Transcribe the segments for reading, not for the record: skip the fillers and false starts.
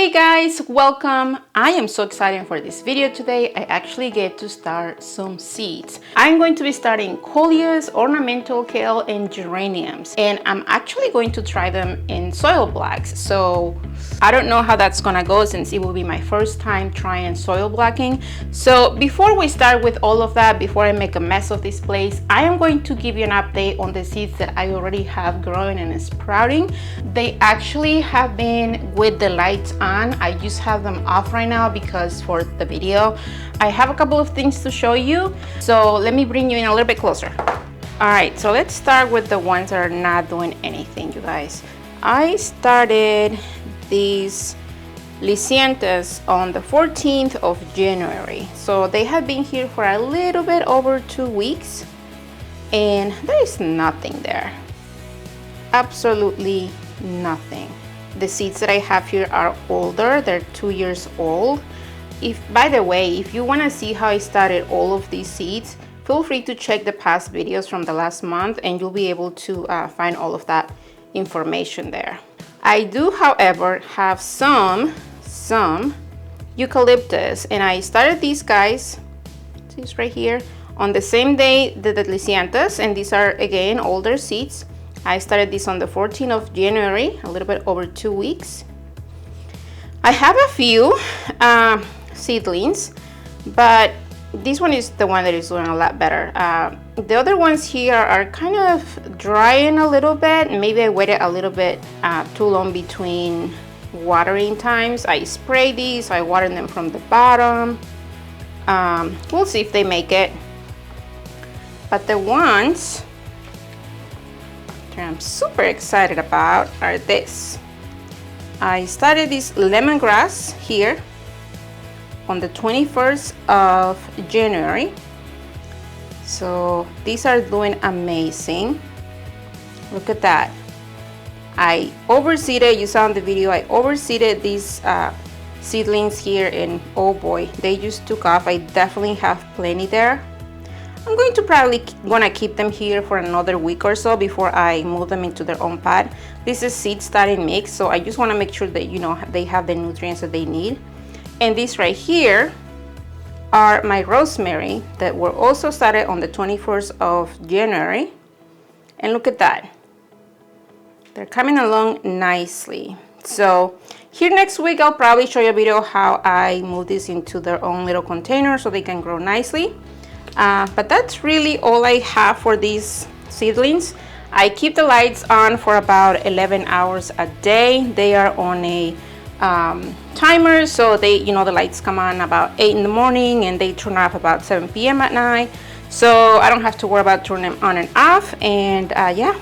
Hey guys, welcome. I am so excited for this video today. I actually get to start some seeds. I'm going to be starting coleus, ornamental kale, and geraniums, and I'm actually going to try them in soil blacks. So I don't know how that's gonna go since it will be my first time trying soil blacking. So before we start with all of that, before I make a mess of this place, I am going to give you an update on the seeds that I already have growing and sprouting. They actually have been with the lights on. I just have them off right now because for the video I have a couple of things to show you, so let me bring you in a little bit closer. All right, so let's start with the ones that are not doing anything, you guys. I started these lisianthus on the 14th of January, so they have been here for a little bit over 2 weeks and there is nothing there, absolutely nothing. The seeds that I have here are older, they're 2 years old. By the way, if you want to see how I started all of these seeds, feel free to check the past videos from the last month and you'll be able to find all of that information there. I do, however, have some eucalyptus, and I started these guys, these right here, on the same day that the lisianthus, and these are again older seeds. I started this on the 14th of January, a little bit over 2 weeks. I have a few seedlings, but this one is the one that is doing a lot better. The other ones here are kind of drying a little bit. Maybe I waited a little bit too long between watering times. I spray these, I water them from the bottom. We'll see if they make it. But the ones that I'm super excited about are this. I started this lemongrass here on the 21st of January. So these are doing amazing. Look at that. I overseeded, you saw in the video, I overseeded these seedlings here, and oh boy, they just took off. I definitely have plenty there. I'm going to probably gonna keep them here for another week or so before I move them into their own pot. This is seed starting mix, so I just want to make sure that they have the nutrients that they need. And these right here are my rosemary that were also started on the 21st of January. And look at that. They're coming along nicely. So here next week, I'll probably show you a video how I move this into their own little container so they can grow nicely. But that's really all I have for these seedlings. I keep the lights on for about 11 hours a day. They are on a timer, so they, the lights come on about 8 in the morning and they turn off about 7 p.m. at night. So I don't have to worry about turning them on and off. And yeah,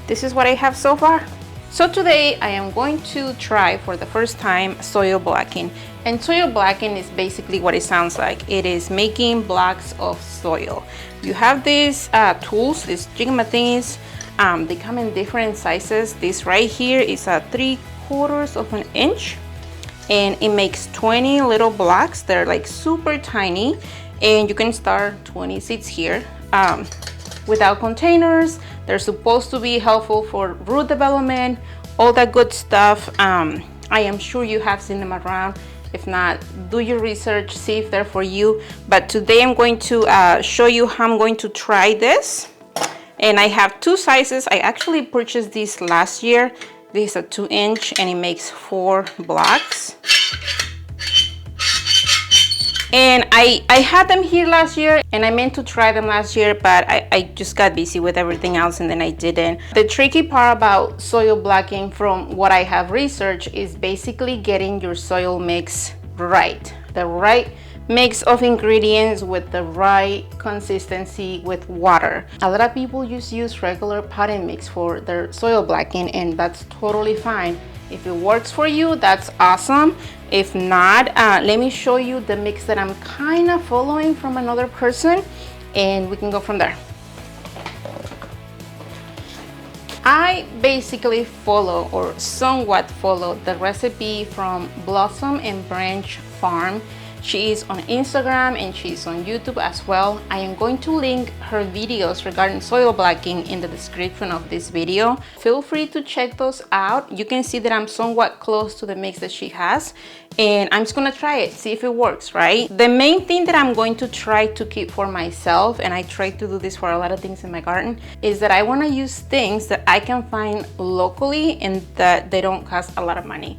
this is what I have so far. So today I am going to try for the first time soil blacking. And soil blacking is basically what it sounds like. It is making blocks of soil. You have these tools, these jigma thingies. They come in different sizes. This right here is a 3/4 of an inch, and it makes 20 little blocks. They're like super tiny, and you can start 20 seeds here. Without containers, they're supposed to be helpful for root development, all that good stuff. I am sure you have seen them around. If not, do your research, see if they're for you. But today I'm going to show you how I'm going to try this. And I have two sizes. I actually purchased these last year. This is a 2-inch and it makes 4 blocks. And I had them here last year and I meant to try them last year, but I just got busy with everything else and then I didn't. The tricky part about soil blacking, from what I have researched, is basically getting your soil mix right. The right mix of ingredients with the right consistency with water. A lot of people just use regular potting mix for their soil blacking, and that's totally fine. If it works for you, that's awesome. If not, let me show you the mix that I'm kind of following from another person and we can go from there. I basically follow, or somewhat follow, the recipe from Blossom and Branch Farm. She is on Instagram and she's on YouTube as well. I am going to link her videos regarding soil blocking in the description of this video. Feel free to check those out. You can see that I'm somewhat close to the mix that she has, and I'm just gonna try it, see if it works, right? The main thing that I'm going to try to keep for myself, and I try to do this for a lot of things in my garden, is that I want to use things that I can find locally and that they don't cost a lot of money.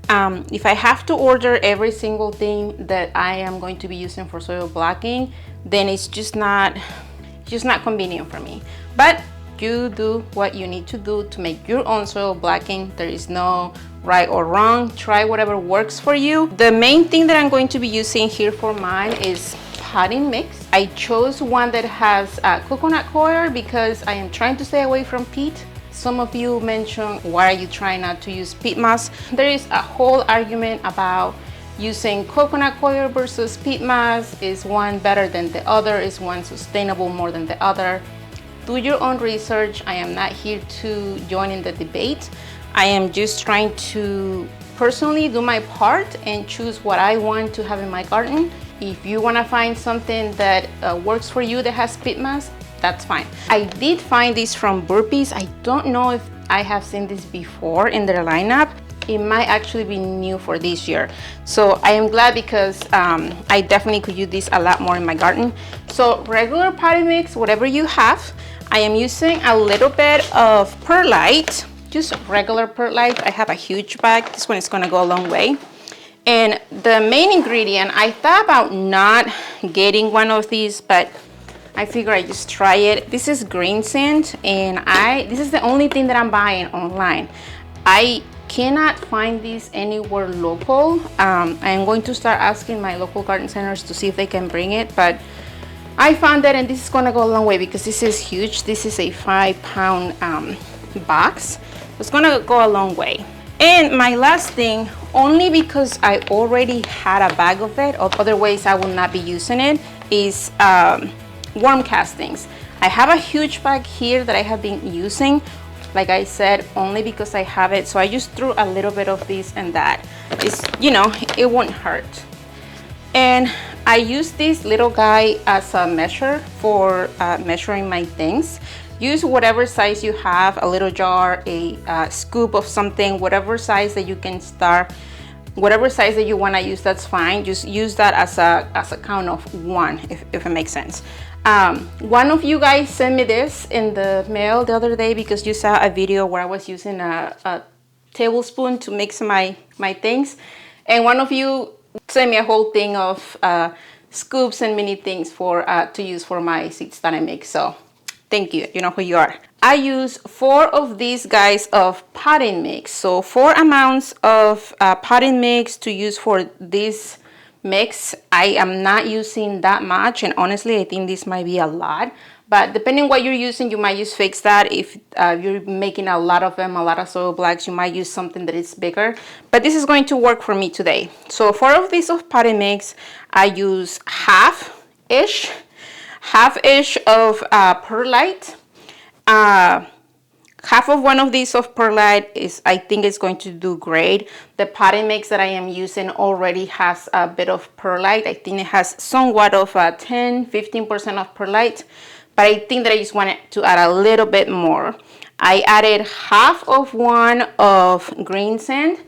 If I have to order every single thing that I am going to be using for soil blocking, then it's just not convenient for me. But you do what you need to do to make your own soil blocking. There is no right or wrong. Try whatever works for you. The main thing that I'm going to be using here for mine is potting mix. I chose one that has coconut coir because I am trying to stay away from peat. Some of you mentioned, why are you trying not to use peat moss? There is a whole argument about using coconut coir versus peat moss. Is one better than the other? Is one sustainable more than the other? Do your own research. I am not here to join in the debate. I am just trying to personally do my part and choose what I want to have in my garden. If you want to find something that works for you that has peat moss, that's fine. I did find this from Burpees. I don't know if I have seen this before in their lineup. It might actually be new for this year. So I am glad because I definitely could use this a lot more in my garden. So regular potting mix, whatever you have. I am using a little bit of perlite, just regular perlite. I have a huge bag. This one is gonna go a long way. And the main ingredient, I thought about not getting one of these, but I figure I just try it. This is green sand, and this is the only thing that I'm buying online. I cannot find this anywhere local. I am going to start asking my local garden centers to see if they can bring it, but I found that, and this is gonna go a long way because this is huge. This is a 5-pound box. It's gonna go a long way. And my last thing, only because I already had a bag of it, of other ways I will not be using it, is worm castings. I have a huge bag here that I have been using, like I said, only because I have it. So I just threw a little bit of this and that. It's, you know, it won't hurt. And I use this little guy as a measure for measuring my things. Use whatever size you have, a little jar, a scoop of something, whatever size that you can start, whatever size that you want to use, that's fine. Just use that as a count of one, if it makes sense. One of you guys sent me this in the mail the other day because you saw a video where I was using a tablespoon to mix my things, and one of you sent me a whole thing of scoops and mini things for to use for my seeds that I mix. So thank you, you know who you are. I use 4 of these guys of potting mix, so 4 amounts of potting mix to use for this mix. I am not using that much, and honestly I think this might be a lot, but depending on what you're using, you might just fix that. If you're making a lot of them, a lot of soil blocks, you might use something that is bigger, but this is going to work for me today. So 4 of these of potting mix, I use half-ish of perlite. Half of one of these of perlite is, I think it's going to do great. The potting mix that I am using already has a bit of perlite. I think it has somewhat of a 10-15% of perlite, but I think that I just wanted to add a little bit more. I added half of one of green sand.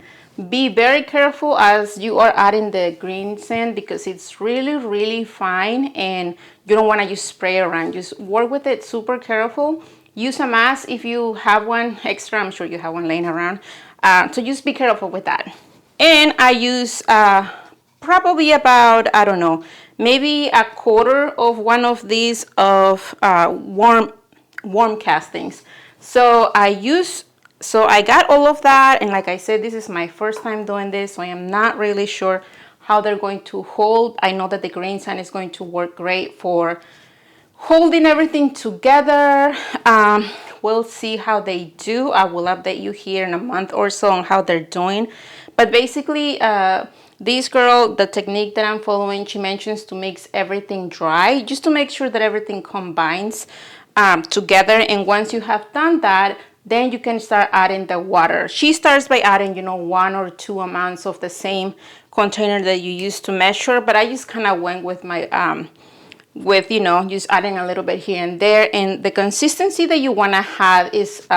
Be very careful as you are adding the green sand because it's really fine and you don't want to just spray around. Just work with it super careful. Use a mask if you have one extra. I'm sure you have one laying around. So just be careful with that. And I use probably about, I don't know, maybe a quarter of one of these of worm castings. So I got all of that, and like I said, this is my first time doing this, so I am not really sure how they're going to hold. I know that the green sand is going to work great for holding everything together. We'll see how they do. I will update you here in a month or so on how they're doing. But basically, this girl, the technique that I'm following, she mentions to mix everything dry, just to make sure that everything combines together. And once you have done that, then you can start adding the water. She starts by adding, you know, 1 or 2 amounts of the same container that you used to measure, but I just kind of went with my with, you know, just adding a little bit here and there. And the consistency that you want to have is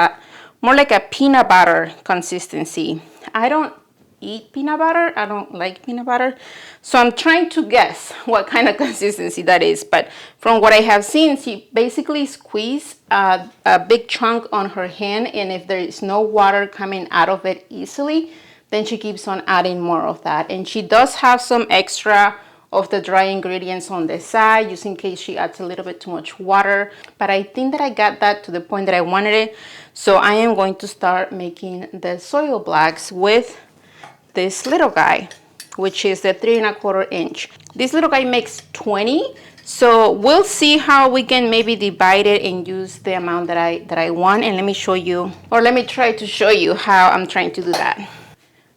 more like a peanut butter consistency. I don't eat peanut butter. I don't like peanut butter. So I'm trying to guess what kind of consistency that is. But from what I have seen, she basically squeezed a big chunk on her hand. And if there is no water coming out of it easily, then she keeps on adding more of that. And she does have some extra of the dry ingredients on the side, just in case she adds a little bit too much water. But I think that I got that to the point that I wanted it. So I am going to start making the soil blocks with this little guy, which is the 3 1/4 inch. This little guy makes 20. So we'll see how we can maybe divide it and use the amount that I want. And let me show you, or let me try to show you how I'm trying to do that.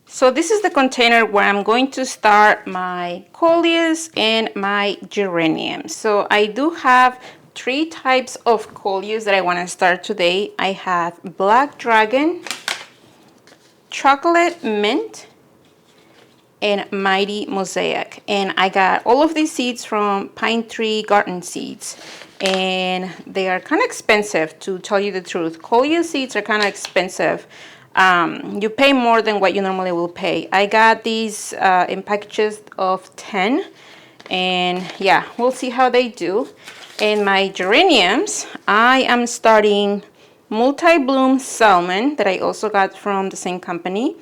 So this is the container where I'm going to start my coleus and my geraniums. So I do have 3 types of coleus that I want to start today. I have black dragon, chocolate mint, and mighty mosaic. And I got all of these seeds from Pine Tree Garden Seeds. And they are kind of expensive, to tell you the truth. Coleus seeds are kind of expensive. You pay more than what you normally will pay. I got these in packages of 10, and yeah, we'll see how they do. And my geraniums, I am starting multi-bloom salmon that I also got from the same company.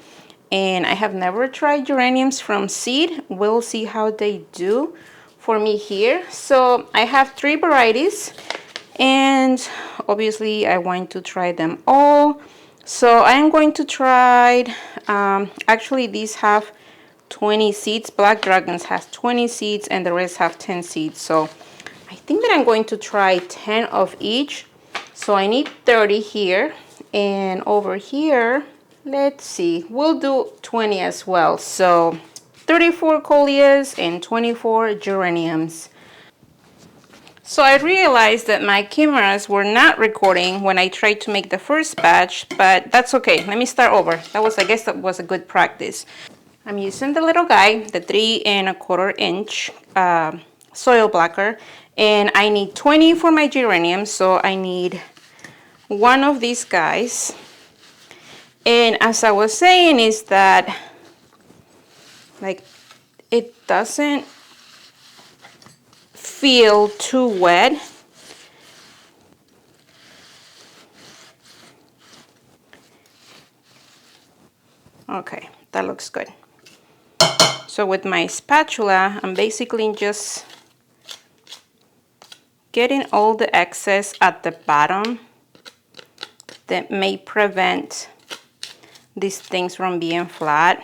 And I have never tried geraniums from seed. We'll see how they do for me here. So I have 3 varieties, and obviously I want to try them all. So I am going to try, actually these have 20 seeds. Black Dragons has 20 seeds and the rest have 10 seeds. So I think that I'm going to try 10 of each. So I need 30 here, and over here, let's see, we'll do 20 as well. So 34 coleus and 24 geraniums. So I realized that my cameras were not recording when I tried to make the first batch, but that's okay. Let me start over. I guess that was a good practice. I'm using the little guy, the 3 1/4 inch soil blocker, and I need 20 for my geranium. So I need 1 of these guys. And as I was saying, is that like it doesn't feel too wet. Okay, that looks good. So with my spatula, I'm basically just getting all the excess at the bottom that may prevent these things from being flat.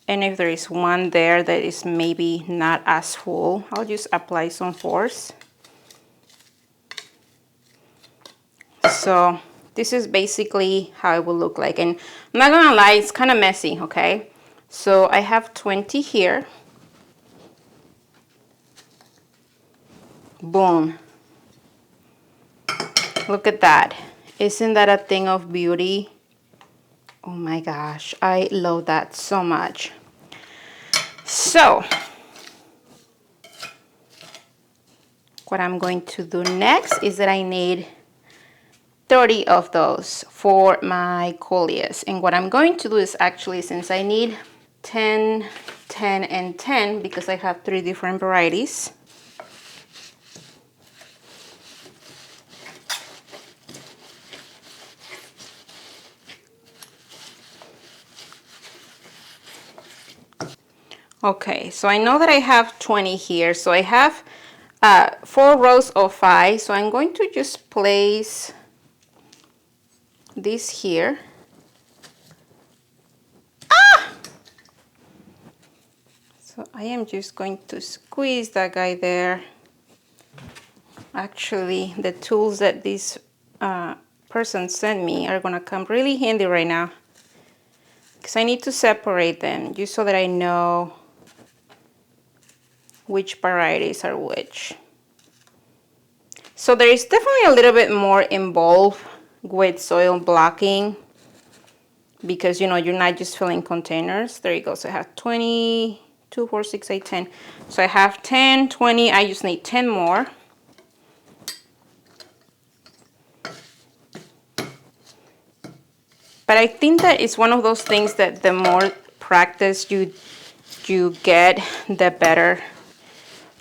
And if there is one there that is maybe not as full, I'll just apply some force. So this is basically how it will look like. And I'm not gonna lie, it's kind of messy, okay? So I have 20 here. Boom. Look at that. Isn't that a thing of beauty? Oh my gosh, I love that so much. So what I'm going to do next is that I need 30 of those for my coleus. And what I'm going to do is actually, since I need 10, 10, and 10, because I have 3 different varieties, okay, so I know that I have 20 here. So I have 4 rows of 5. So I'm going to just place this here. Ah! So I am just going to squeeze that guy there. Actually, the tools that this person sent me are gonna come really handy right now, because I need to separate them just so that I know which varieties are which. So there is definitely a little bit more involved with soil blocking, because you know you're not just filling containers. There you go. So I have 20, 2, 4, 6, 8, 10. So I have 10, 20. I just need 10 more. But I think that it's one of those things that the more practice you get, the better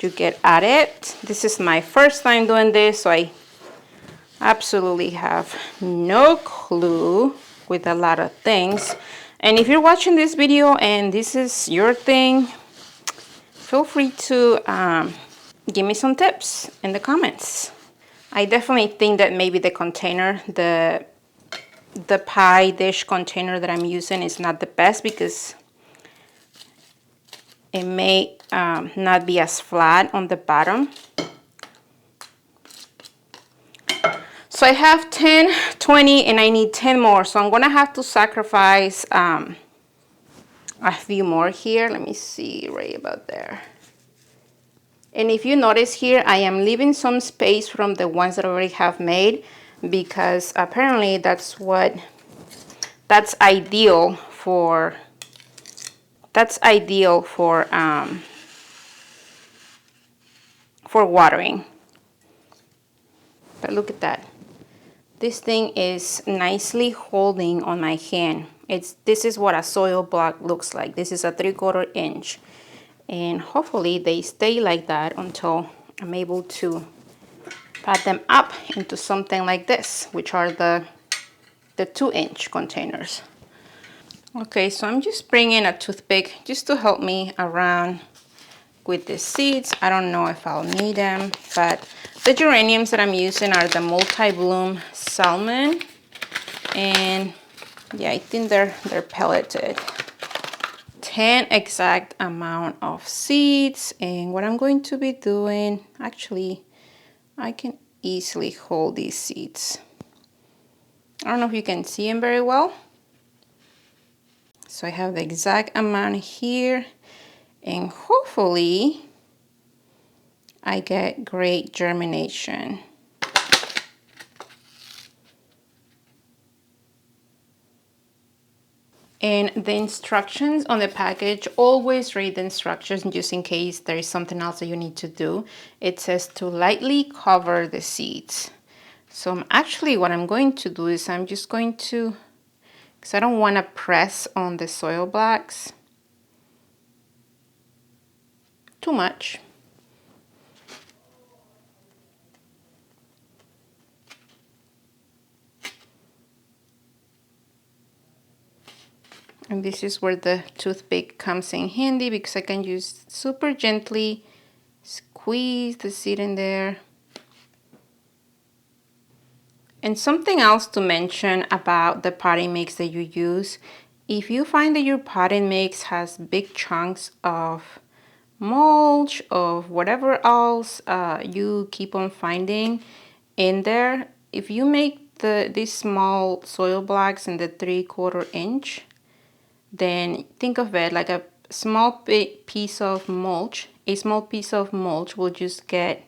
you get at it. This is my first time doing this, so I absolutely have no clue with a lot of things. And if you're watching this video and this is your thing, feel free to give me some tips in the comments. I definitely think that maybe the container, the pie dish container that I'm using is not the best, because it may not be as flat on the bottom. So I have 10, 20, and I need 10 more. So I'm gonna have to sacrifice a few more here. Let me see, right about there. And if you notice here, I am leaving some space from the ones that I already have made, because apparently that's ideal for watering. But look at that. This thing is nicely holding on my hand. This is what a soil block looks like. This is a 3/4 inch. And hopefully they stay like that until I'm able to pat them up into something like this, which are the 2-inch containers. Okay, so I'm just bringing a toothpick just to help me around with the seeds. I don't know if I'll need them, but the geraniums that I'm using are the multi-bloom salmon, and yeah, I think they're pelleted. 10 exact amount of seeds. And what I'm going to be doing, actually I can easily hold these seeds. I don't know if you can see them very well. So I have the exact amount here, and hopefully I get great germination. And the instructions on the package, always read the instructions just in case there is something else that you need to do. It says to lightly cover the seeds. So actually what I'm going to do is I'm just going to, because I don't want to press on the soil blocks too much. And this is where the toothpick comes in handy, because I can just super gently squeeze the seed in there. And something else to mention about the potting mix that you use, if you find that your potting mix has big chunks of mulch, of whatever else you keep on finding in there, if you make these small soil blocks in the 3/4 inch, then think of it like a small piece of mulch. A small piece of mulch will just get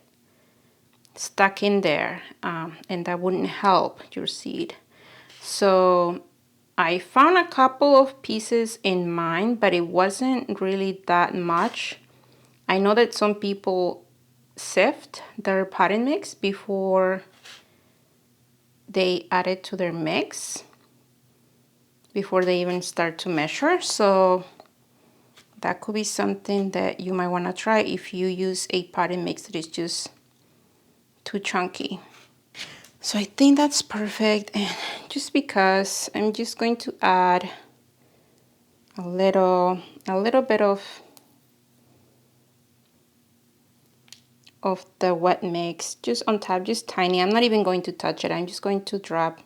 stuck in there, and that wouldn't help your seed. So I found a couple of pieces in mine, but it wasn't really that much. I know that some people sift their potting mix before they add it to their mix, before they even start to measure. So that could be something that you might want to try if you use a potting mix that is just too chunky. So I think that's perfect, and just because I'm just going to add a little bit of the wet mix just on top, just tiny. I'm not even going to touch it. I'm just going to drop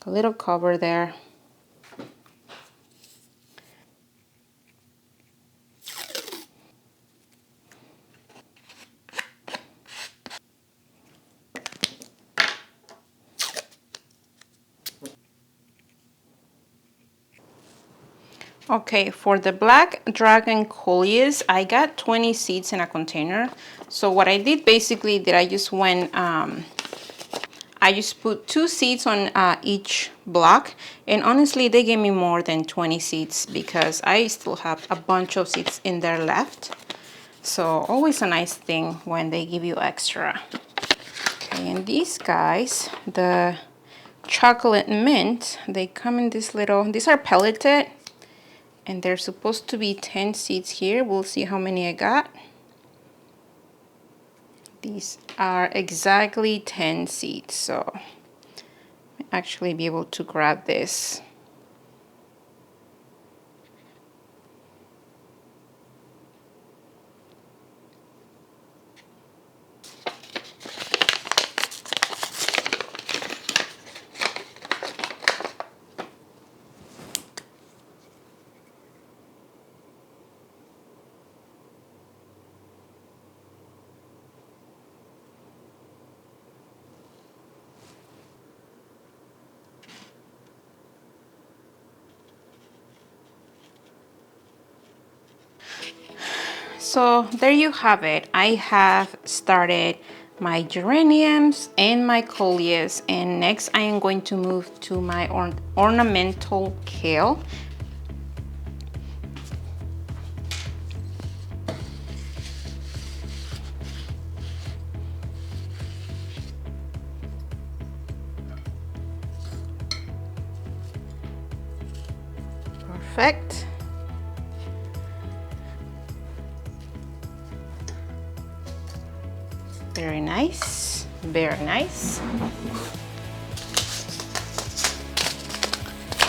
a little cover there. Okay, for the black dragon coleus, I got 20 seeds in a container. So what I did basically, I just went, I I just put 2 seeds on each block, and honestly they gave me more than 20 seeds because I still have a bunch of seeds in there left. So always a nice thing when they give you extra. Okay, and these guys, the chocolate mint, they come in this little, these are pelleted, and they're supposed to be 10 seeds here. We'll see how many I got. These are exactly 10 seeds, so I'll actually be able to grab this. So there you have it. I have started my geraniums and my coleus, and next I am going to move to my ornamental kale. Perfect. Very nice, very nice.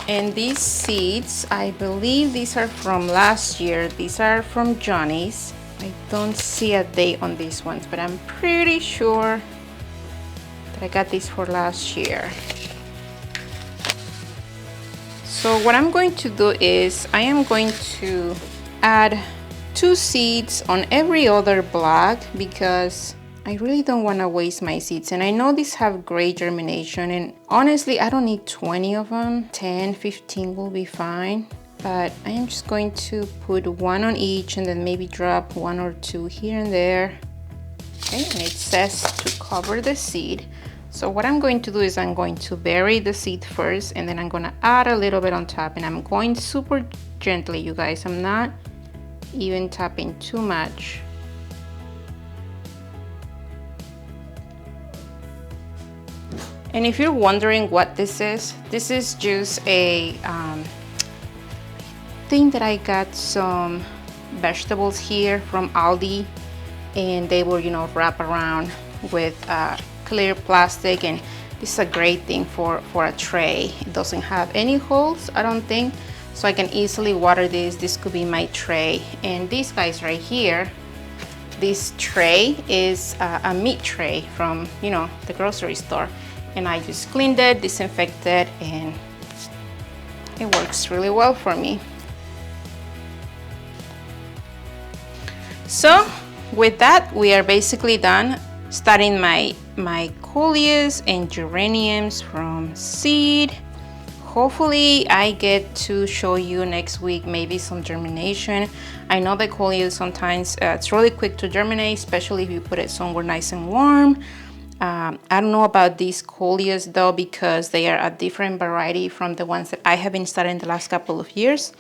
And these seeds, I believe these are from last year. These are from Johnny's. I don't see a date on these ones, but I'm pretty sure that I got these for last year. So what I'm going to do is I am going to add 2 seeds on every other block because I really don't want to waste my seeds, and I know these have great germination, and honestly I don't need 20 of them. 10, 15 will be fine, but I am just going to put 1 on each and then maybe drop 1 or 2 here and there. Okay, and it says to cover the seed. So what I'm going to do is I'm going to bury the seed first, and then I'm going to add a little bit on top, and I'm going super gently, you guys. I'm not even tapping too much. And if you're wondering what this is just a thing that I got some vegetables here from Aldi, and they were, you know, wrapped around with clear plastic, and this is a great thing for a tray. It doesn't have any holes, I don't think, so I can easily water this. This could be my tray. And these guys right here, this tray is a meat tray from, you know, the grocery store. And I just cleaned it, disinfected, and it works really well for me. So with that, we are basically done starting my coleus and geraniums from seed. Hopefully I get to show you next week maybe some germination. I know the coleus sometimes it's really quick to germinate, especially if you put it somewhere nice and warm. I don't know about these coleus though, because they are a different variety from the ones that I have been studying the last couple of years,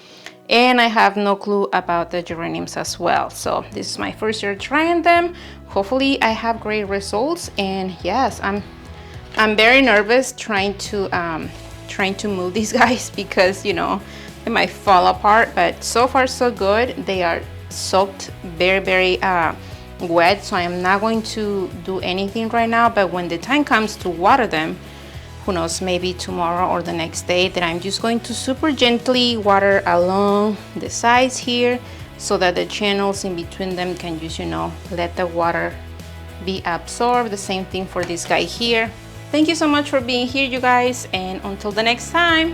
and I have no clue about the geraniums as well. So this is my first year trying them. Hopefully I have great results, and yes, I'm very nervous trying to move these guys because, you know, they might fall apart, but so far so good. They are soaked very wet, so I am not going to do anything right now, but when the time comes to water them, who knows, maybe tomorrow or the next day, that I'm just going to super gently water along the sides here so that the channels in between them can just, you know, let the water be absorbed. The same thing for this guy here. Thank you so much for being here, you guys, and until the next time.